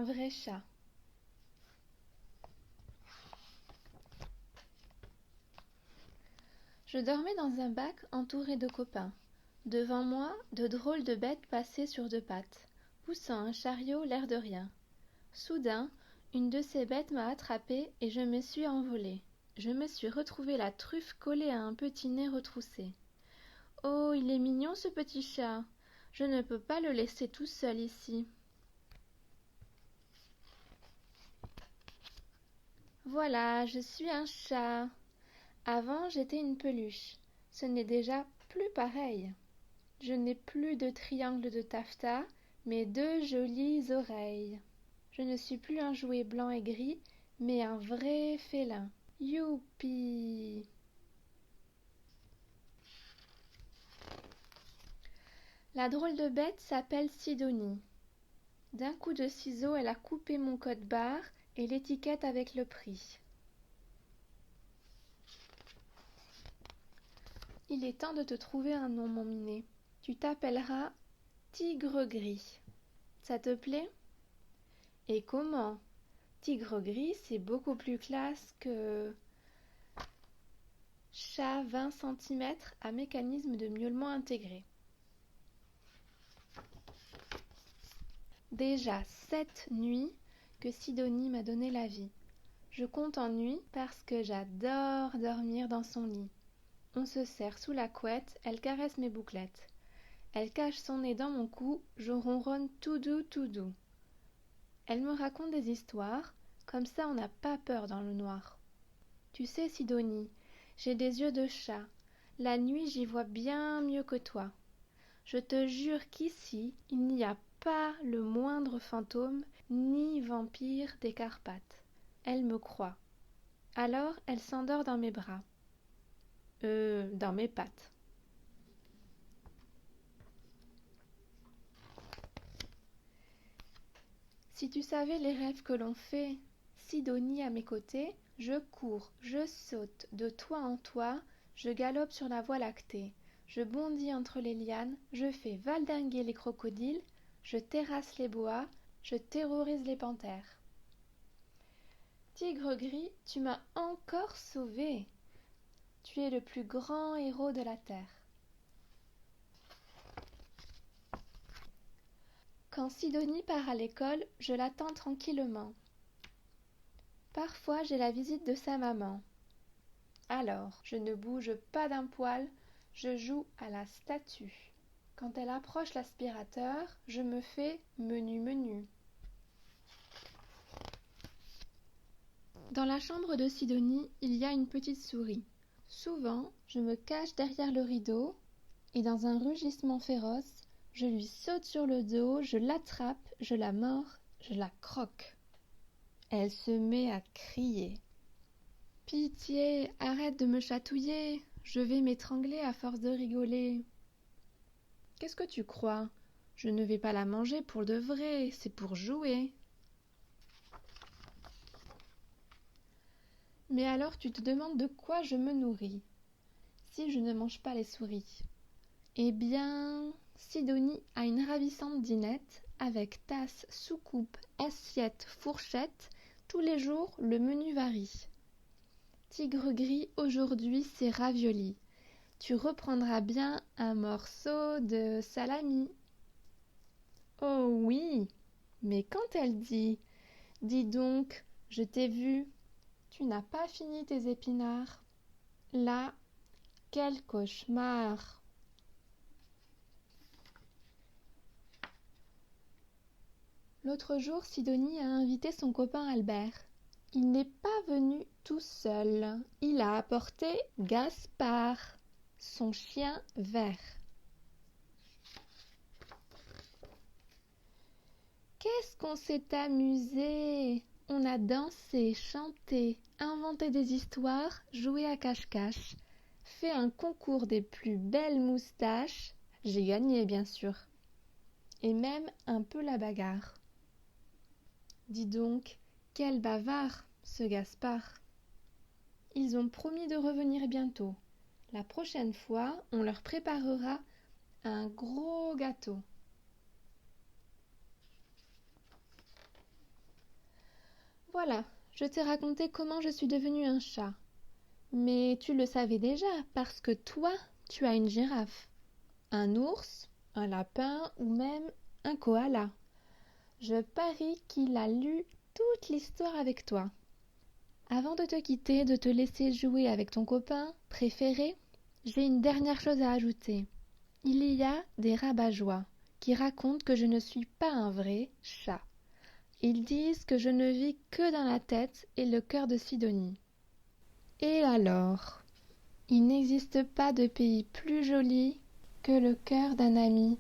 vrai chat. Je dormais dans un bac entouré de copains. Devant moi, de drôles de bêtes passaient sur deux pattes, poussant un chariot l'air de rien. Soudain, une de ces bêtes m'a attrapée et je me suis envolée. Je me suis retrouvée la truffe collée à un petit nez retroussé. Oh, il est mignon ce petit chat. Je ne peux pas le laisser tout seul ici. Voilà, je suis un chat. Avant, j'étais une peluche. Ce n'est déjà plus pareil. Je n'ai plus de triangle de taffetas, mais deux jolies oreilles. Je ne suis plus un jouet blanc et gris, mais un vrai félin. Youpi! La drôle de bête s'appelle Sidonie. D'un coup de ciseau, elle a coupé mon code-barre et l'étiquette avec le prix. Il est temps de te trouver un nom, mon minet. Tu t'appelleras Tigre Gris. Ça te plaît? Et comment? Tigre Gris, c'est beaucoup plus classe que chat 20 cm à mécanisme de miaulement intégré. Déjà 7 nuits que Sidonie m'a donné la vie. Je compte en nuit parce que j'adore dormir dans son lit. On se serre sous la couette, elle caresse mes bouclettes. Elle cache son nez dans mon cou, je ronronne tout doux, tout doux. Elle me raconte des histoires, comme ça on n'a pas peur dans le noir. Tu sais, Sidonie, j'ai des yeux de chat. La nuit, j'y vois bien mieux que toi. Je te jure qu'ici, il n'y a pas le moindre fantôme ni vampire des Carpates. Elle me croit. Alors, elle s'endort dans mes bras. Dans mes pattes. Si tu savais les rêves que l'on fait, Sidonie à mes côtés, je cours, je saute de toit en toit, je galope sur la voie lactée, je bondis entre les lianes, je fais valdinguer les crocodiles, je terrasse les boas, je terrorise les panthères. Tigre gris, tu m'as encore sauvé. Tu es le plus grand héros de la terre. Quand Sidonie part à l'école, je l'attends tranquillement. Parfois, j'ai la visite de sa maman. Alors, je ne bouge pas d'un poil, je joue à la statue. Quand elle approche l'aspirateur, je me fais menu menu. Dans la chambre de Sidonie, il y a une petite souris. Souvent, je me cache derrière le rideau et dans un rugissement féroce, je lui saute sur le dos, je l'attrape, je la mords, je la croque. Elle se met à crier. Pitié, arrête de me chatouiller, je vais m'étrangler à force de rigoler. Qu'est-ce que tu crois? Je ne vais pas la manger pour de vrai, c'est pour jouer. Mais alors tu te demandes de quoi je me nourris, si je ne mange pas les souris. Eh bien, Sidonie a une ravissante dînette, avec tasse, soucoupe, assiette, fourchette. Tous les jours, le menu varie. Tigre gris, aujourd'hui, c'est ravioli. Tu reprendras bien un morceau de salami. Oh oui, mais quand elle dit « Dis donc, je t'ai vu, tu n'as pas fini tes épinards », là, quel cauchemar! L'autre jour, Sidonie a invité son copain Albert. Il n'est pas venu tout seul. Il a apporté Gaspard, son chien vert. Qu'est-ce qu'on s'est amusé! On a dansé, chanté, inventé des histoires, joué à cache-cache, fait un concours des plus belles moustaches. J'ai gagné, bien sûr. Et même un peu la bagarre. Dis donc, quel bavard, ce Gaspard! Ils ont promis de revenir bientôt. La prochaine fois, on leur préparera un gros gâteau. Voilà, je t'ai raconté comment je suis devenue un chat. Mais tu le savais déjà, parce que toi, tu as une girafe, un ours, un lapin ou même un koala. Je parie qu'il a lu toute l'histoire avec toi. Avant de te quitter, de te laisser jouer avec ton copain préféré, j'ai une dernière chose à ajouter. Il y a des rabat-joie qui racontent que je ne suis pas un vrai chat. Ils disent que je ne vis que dans la tête et le cœur de Sidonie. Et alors? Il n'existe pas de pays plus joli que le cœur d'un ami.